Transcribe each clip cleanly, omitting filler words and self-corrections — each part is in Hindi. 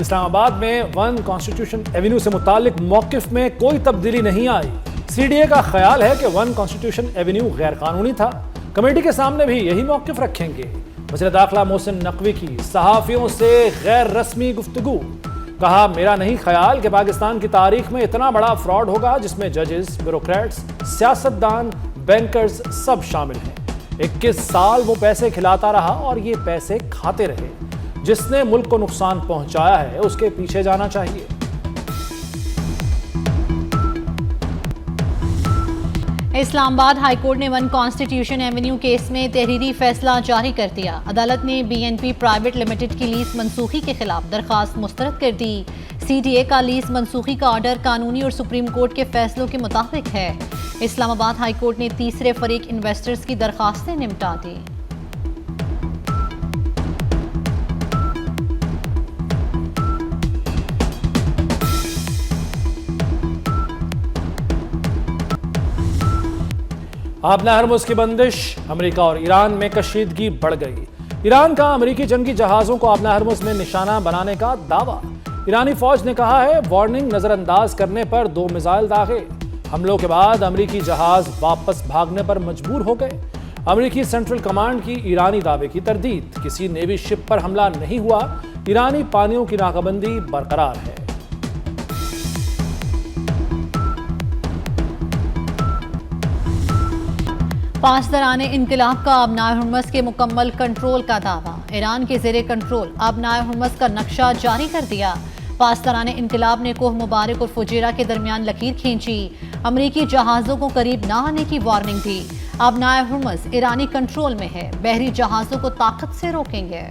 इस्लामाबाद में वन कॉन्स्टिट्यूशन एवेन्यू से मुतालिक मौकिफ में कोई तब्दीली नहीं आई। CDA का ख्याल है कि वन कॉन्स्टिट्यूशन एवेन्यू गैर कानूनी था। कमेटी के सामने भी यही मौकिफ रखेंगे। वज़ीर दाखिला मोहसिन नकवी की सहाफ़ियों से गैर रस्मी गुफ्तगू। कहा, मेरा नहीं ख्याल कि पाकिस्तान की तारीख में इतना बड़ा फ्रॉड होगा जिसमें जजेस, ब्यूरोक्रेट्स, सियासतदान, बैंकर्स सब शामिल हैं। 21 साल वो पैसे खिलाता रहा और ये पैसे खाते रहे। जिसने मुल्क को नुकसान पहुंचाया है उसके पीछे जाना चाहिए। इस्लामाबाद हाईकोर्ट ने वन कॉन्स्टिट्यूशन एवेन्यू केस में तहरीरी फैसला जारी कर दिया। अदालत ने BNP प्राइवेट लिमिटेड की लीज मनसूखी के खिलाफ दरखास्त मुस्तरद कर दी। CDA का लीज मनसूखी का ऑर्डर कानूनी और सुप्रीम कोर्ट के फैसलों के मुताबिक है। इस्लामाबाद हाईकोर्ट ने तीसरे फरीक इन्वेस्टर्स की दरखास्तें निपटा दी। आपना हरमुज की बंदिश, अमेरिका और ईरान में कशीदगी बढ़ गई। ईरान का अमेरिकी जंगी जहाजों को आपना हरमुज में निशाना बनाने का दावा। ईरानी फौज ने कहा है, वार्निंग नजरअंदाज करने पर 2 मिसाइल दागे। हमलों के बाद अमेरिकी जहाज वापस भागने पर मजबूर हो गए। अमेरिकी सेंट्रल कमांड की ईरानी दावे की तरदीद। किसी नेवी शिप पर हमला नहीं हुआ। ईरानी पानियों की नाकाबंदी बरकरार है। पासदाराने इनकलाब का आबनाए हुर्मुज़ के मुकम्मल कंट्रोल का दावा। ईरान के ज़ेरे कंट्रोल आबनाए हुर्मुज़ का नक्शा जारी कर दिया। पासदाराने इनकलाब ने कोह मुबारक और फुजेरा के दरमियान लकीर खींची। अमरीकी जहाज़ों को करीब न आने की वार्निंग दी। आबनाए हुर्मुज़ ईरानी कंट्रोल में है। बहरी जहाज़ों को ताकत से रोकेंगे।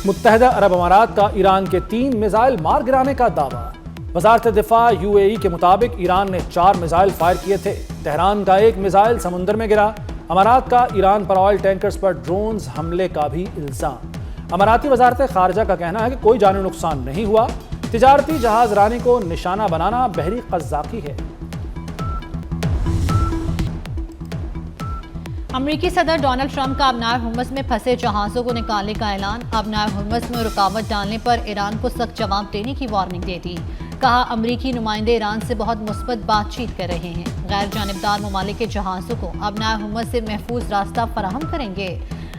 मुत्तहदा अरब अमारात का ईरान के 3 मिसाइल मार गिराने का दावा। वज़ारत दिफा UAE के मुताबिक ईरान ने 4 मिसाइल फायर किए थे। तेहरान का 1 मिसाइल समुंदर में गिरा। अमारात का ईरान पर ऑयल टैंकर्स पर ड्रोन्स हमले का भी इल्जाम। अमाराती वज़ारत खारजा का कहना है कि कोई जानी नुकसान नहीं हुआ। तिजारती जहाज रानी को निशाना बनाना बहरी क़ज़्ज़ाक़ी है। अमरीकी सदर डोनाल्ड ट्रंप का आबनाए हुर्मुज़ में फंसे जहाज़ों को निकालने का ऐलान। आबनाए हुर्मुज़ में रुकावट डालने पर ईरान को सख्त जवाब देने की वार्निंग दे दी। कहा, अमरीकी नुमाइंदे ईरान से बहुत मुस्बत बातचीत कर रहे हैं। गैर जानिबदार ममालिक के जहाज़ों को आबनाए हुर्मुज़ से महफूज रास्ता फराहम करेंगे।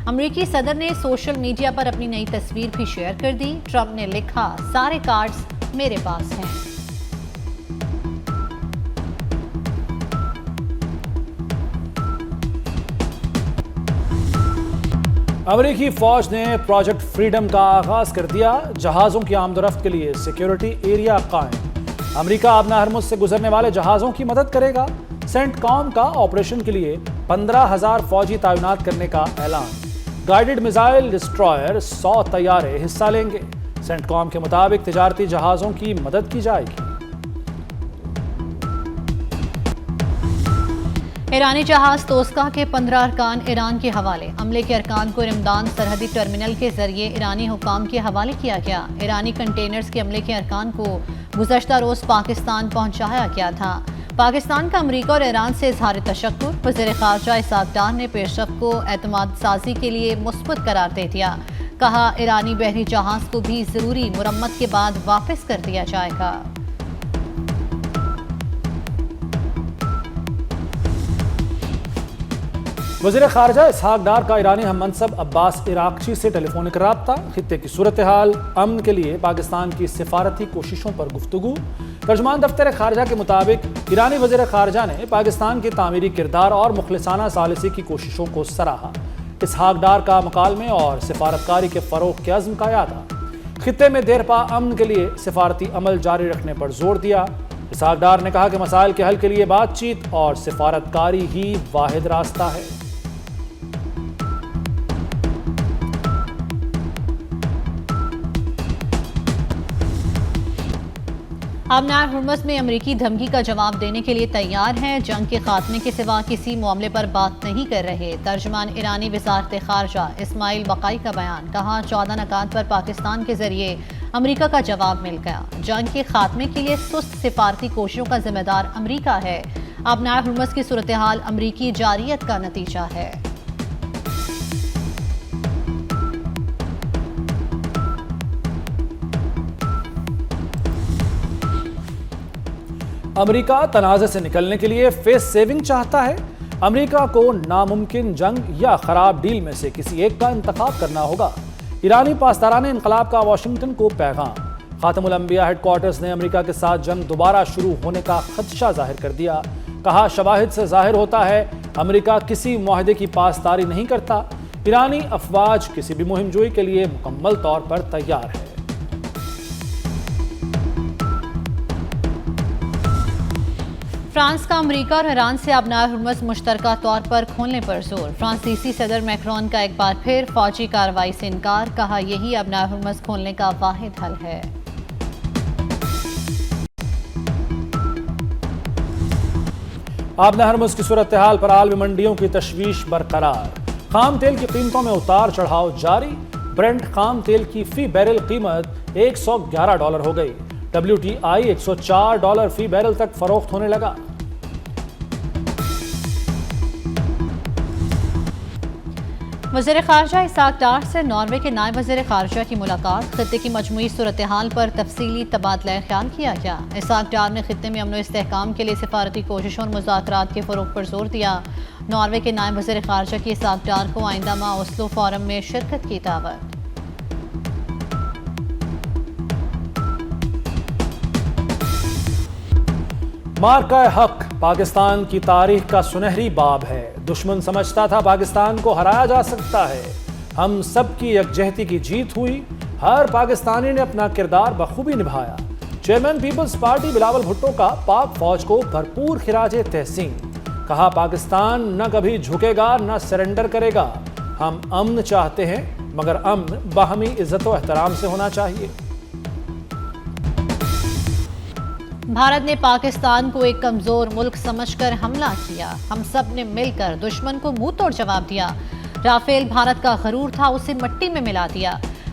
अमरीकी सदर ने सोशल मीडिया पर अपनी नई तस्वीर भी शेयर कर दी। ट्रंप ने लिखा, सारे कार्ड्स मेरे पास हैं। अमेरिकी फौज ने प्रोजेक्ट फ्रीडम का आगाज कर दिया। जहाजों की आमदोरफ्त के लिए सिक्योरिटी एरिया कायम। अमेरिका आबना हरमुज़ से गुजरने वाले जहाजों की मदद करेगा। सेंटकॉम का ऑपरेशन के लिए 15,000 फौजी तैनात करने का ऐलान। गाइडेड मिसाइल डिस्ट्रॉयर 100 तैयारे हिस्सा लेंगे। सेंटकॉम के मुताबिक तिजारती जहाजों की मदद की जाएगी। ईरानी जहाज तोस्का के 15 अरकान ईरान के हवाले। अमले के अरकान को रमदान सरहदी टर्मिनल के जरिए ईरानी हुकाम के हवाले किया गया। ईरानी कंटेनर्स के अमले के अरकान को गुज़श्ता रोज पाकिस्तान पहुंचाया गया था। पाकिस्तान का अमरीका और ईरान से इजहार तशक्कुर। वज़ीर ख़ारजा इसहाक़ डार ने पेशरफ़्त को एतमाद साजी के लिए मुस्बत करार दे दिया। कहा, ईरानी बहरी जहाज को भी ज़रूरी मुरम्मत के बाद वापस कर दिया जाएगा। वज़ीर ख़ारजा इसहाक़ डार का ईरानी हम मनसब अब्बास इराक़ची से टेलीफोनिक रब्ता। खित्ते की सूरत हाल, अमन के लिए पाकिस्तान की सिफारती कोशिशों पर गुफ्तगू। तर्जुमान दफ्तर ख़ारजा के मुताबिक ईरानी वज़ीर ख़ारजा ने पाकिस्तान के तामीरी किरदार और मुखलिसाना सालिसी की कोशिशों को सराहा। इसहाक़ डार का मकालमे और सिफारतकारी के फ़रोग़ के अज़्म का यादा। खित्ते में देरपा अमन के लिए सिफारती अमल जारी रखने पर जोर दिया। इसहाक़ डार ने कहा कि मसाइल के हल के लिए बातचीत और सिफारतकारी ही वाहिद रास्ता है। आबनाए हुर्मुज़ में अमरीकी धमकी का जवाब देने के लिए तैयार हैं। जंग के खात्मे के सिवा किसी मामले पर बात नहीं कर रहे। तर्जुमान ईरानी वज़ारत ख़ारजा इस्माइल बक़ाई का बयान। कहा, 14 नकात पर पाकिस्तान के जरिए अमरीका का जवाब मिल गया। जंग के खात्मे के लिए सुस्त सिफारती कोशिशों का जिम्मेदार अमरीका है। आबनाए हुर्मुज़ की सूरत हाल अमरीकी जारियत का नतीजा है। अमेरिका तनाज़े से निकलने के लिए फेस सेविंग चाहता है। अमेरिका को नामुमकिन जंग या खराब डील में से किसी एक का इंतखाब करना होगा। ईरानी पासदाराने इनकलाब का वाशिंगटन को पैगाम। खातमुल अंबिया हेडक्वार्टर्स ने अमेरिका के साथ जंग दोबारा शुरू होने का खदशा जाहिर कर दिया। कहा, शवाहिद से जाहिर होता है अमेरिका किसी मुआहदे की पासदारी नहीं करता। ईरानी अफवाज किसी भी मुहिमजोई के लिए मुकम्मल तौर पर तैयार है। फ्रांस का अमेरिका और ईरान से अबनाए हुर्मुज़ मुश्तरका तौर पर खोलने पर जोर। फ्रांसीसी सदर मैक्रोन का एक बार फिर फौजी कार्रवाई से इनकार। कहा, यही अबनाए हुर्मुज़ खोलने का वाहिद हल है। आबना हुर्मुज़ की सूरत हाल पर आलमी मंडियों की तशवीश बरकरार। खाम तेल की कीमतों में उतार चढ़ाव जारी। ब्रेंट खाम तेल की फी बैरल कीमत $111 हो गई। WTI $104 फी बैरल तक फरोख्त होने लगा। वज़ीर ख़ारजा इसाक डार से नॉर्वे के नायब वज़ीर ख़ारजा की मुलाकात। खित्ते की मजमूई सूरत हाल पर तफसीली तबादला ख्याल किया गया। इसाक डार ने खित्ते में अमन इस्तेहकाम के लिए सिफारती कोशिशों और मुज़ाकरात के फ़रोग़ पर जोर दिया। नॉर्वे के नायब वज़ीर ख़ारजा की इसाक डार को आइंदा माह ओस्लो फोरम में शिरकत की दावत। मार्का हक पाकिस्तान की तारीख का सुनहरी बाब है। दुश्मन समझता था पाकिस्तान को हराया जा सकता है। हम सब की यकजहती की जीत हुई। हर पाकिस्तानी ने अपना किरदार बखूबी निभाया। Chairman People's Party Bilawal Bhutto का पाक फौज को भरपूर खिराज तहसीन। कहा, पाकिस्तान न कभी झुकेगा न सरेंडर करेगा। हम अमन चाहते हैं, मगर अमन बाहमी इज्जत व एहतराम से होना चाहिए। भारत ने पाकिस्तान को एक कमजोर मुल्क समझकर हमला किया। हम सब ने मिलकर दुश्मन को मुंह तोड़ जवाब दिया। राफेल भारत का गरूर था, उसे मिट्टी में मिला दिया।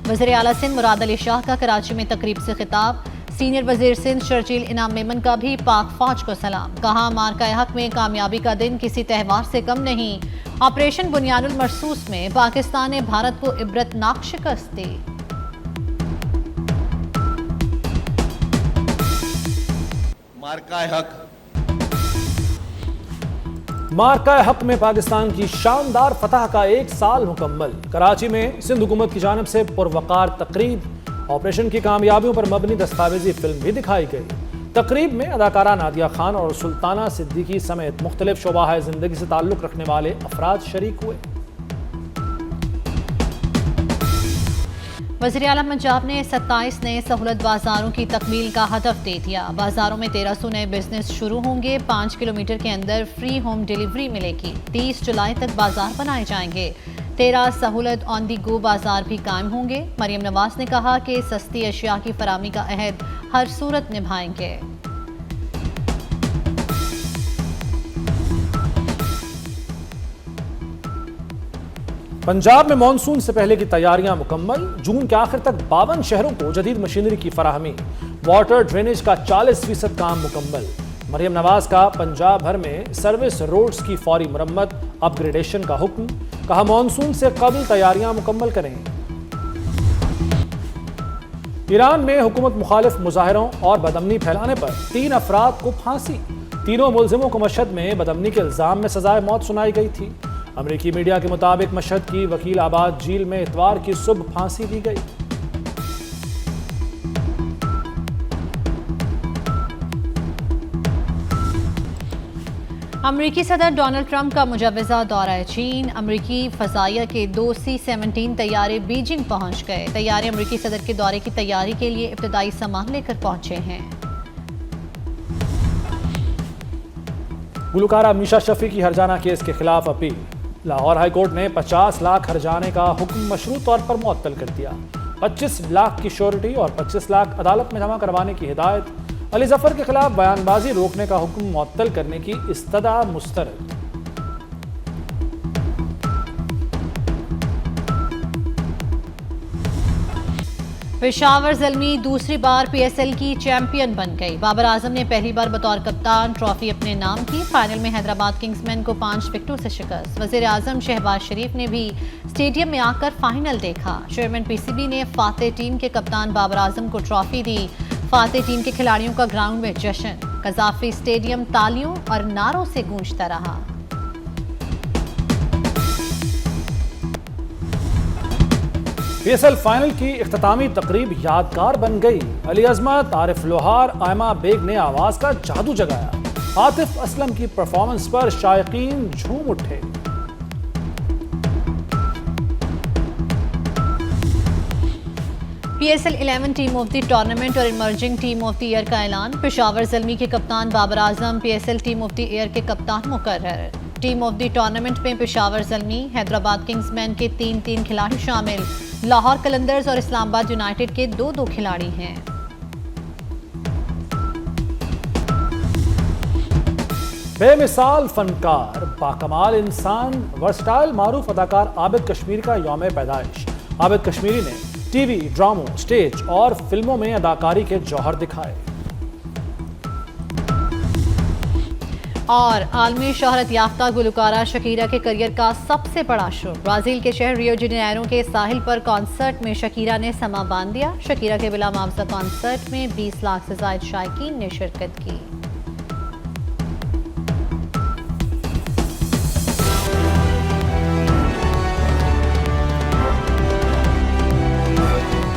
वज़ीर आला सिंध मुराद अली शाह का कराची में तकरीब से खिताब। सीनियर वज़ीर सिंध शर्जील इनाम मेमन का भी पाक फौज को सलाम। कहा, मार्का हक में कामयाबी का दिन किसी त्यौहार से कम नहीं। ऑपरेशन बुनियानुल मरसूस में पाकिस्तान ने भारत को इबरतनाक शिकस्त दी। मार्का हक में पाकिस्तान की शानदार फतह का 1 साल मुकम्मल। कराची में सिंध हुकूमत की जानिब से पुरवकार तकरीब। ऑपरेशन की कामयाबियों पर मबनी दस्तावेजी फिल्म भी दिखाई गई। तकरीब में अदाकारा नादिया खान और सुल्ताना सिद्दीकी समेत मुख्तलिफ शोबाह जिंदगी से ताल्लुक़ रखने वाले अफराद शरीक हुए। वज़ीर आला पंजाब ने 27 नए सहूलत बाजारों की तकमील का हदफ दे दिया। बाजारों में 1300 नए बिजनेस शुरू होंगे। 5 किलोमीटर के अंदर फ्री होम डिलीवरी मिलेगी। 30 जुलाई तक बाजार बनाए जाएंगे। 13 सहूलत ऑन दी गो बाजार भी कायम होंगे। मरियम नवाज ने कहा कि सस्ती अशिया की फरामी का अहद हर सूरत निभाएंगे। पंजाब में मानसून से पहले की तैयारियां मुकम्मल। जून के आखिर तक 52 शहरों को जदीद मशीनरी की फराहमी। वाटर ड्रेनेज का 40% काम मुकम्मल। मरियम नवाज का पंजाब भर में सर्विस रोड्स की फौरी मुरम्मत अपग्रेडेशन का हुक्म। कहा, मानसून से कबल तैयारियां मुकम्मल करें। ईरान में हुकूमत मुखालिफ मुजाहिरों और बदअमनी फैलाने पर 3 अफराद को फांसी। तीनों मुलजिमों को मशहद में बदअमनी के इल्जाम में सजाए मौत सुनाई गई थी। अमेरिकी मीडिया के मुताबिक मशहद की वकील आबाद जेल में इतवार की सुबह फांसी दी गई। अमेरिकी सदर डोनाल्ड ट्रंप का मुजव्वज़ा दौरा चीन। अमेरिकी फ़ज़ाइया के 2 C-17 तैयारे बीजिंग पहुंच गए। तैयारे अमेरिकी सदर के दौरे की तैयारी के लिए इब्तदाई सामान लेकर पहुंचे हैं। गुलकारा मीशा शफी की हरजाना केस के खिलाफ अपील। लाहौर हाईकोर्ट ने 50 लाख हरजाने का हुक्म मशरूत तौर पर मुअत्तल कर दिया। 25 लाख की श्योरिटी और 25 लाख अदालत में जमा करवाने की हिदायत। अली जफर के खिलाफ बयानबाजी रोकने का हुक्म मुअत्तल करने की इस्तदा मुस्तरद। पेशावर ज़ल्मी दूसरी बार PSL की चैंपियन बन गई। बाबर आजम ने पहली बार बतौर कप्तान ट्रॉफी अपने नाम की। फाइनल में हैदराबाद किंग्समैन को 5 विकेटों से शिकस्त। वज़ीर आजम शहबाज शरीफ ने भी स्टेडियम में आकर फाइनल देखा। चेयरमैन PCB ने फातेह टीम के कप्तान बाबर आजम को ट्रॉफी दी। फातेह टीम के खिलाड़ियों का ग्राउंड में जश्न। कजाफी स्टेडियम तालियों और नारों से गूंजता रहा। PSL फाइनल की इख्तितामी तकरीब यादगार बन गई। अली अजमत, आरिफ लोहार, आयमा बेग ने आवाज का जादू जगाया। आतिफ असलम की परफॉर्मेंस पर शायकीन झूम उठे। PSL 11 team of the tournament और emerging team of the year का ऐलान। पेशावर ज़ल्मी के कप्तान Babar Azam PSL team of the year के कप्तान मुकर्रर। टीम ऑफ द टूर्नामेंट में पेशावर ज़ल्मी, हैदराबाद किंग्समैन के 3 खिलाड़ी शामिल। लाहौर कलंदर्स और इस्लामाबाद यूनाइटेड के 2 खिलाड़ी हैं। बेमिसाल फनकार, बाकमाल इंसान, वर्सटाइल मारूफ अदाकार आबिद कश्मीरी का यौम पैदाइश। आबिद कश्मीरी ने टीवी, ड्रामों, स्टेज और फिल्मों में अदाकारी के जौहर दिखाए। और आलमी शोहरत याफ्ता गुलकारा शकीरा के करियर का सबसे बड़ा शो। ब्राजील के शहर रियो डी जेनेरो के साहिल पर कॉन्सर्ट में शकीरा ने समा बांध दिया। शकीरा के बिला मुआवजा कॉन्सर्ट में 20 लाख से ज्यादा शायकीन ने शिरकत की।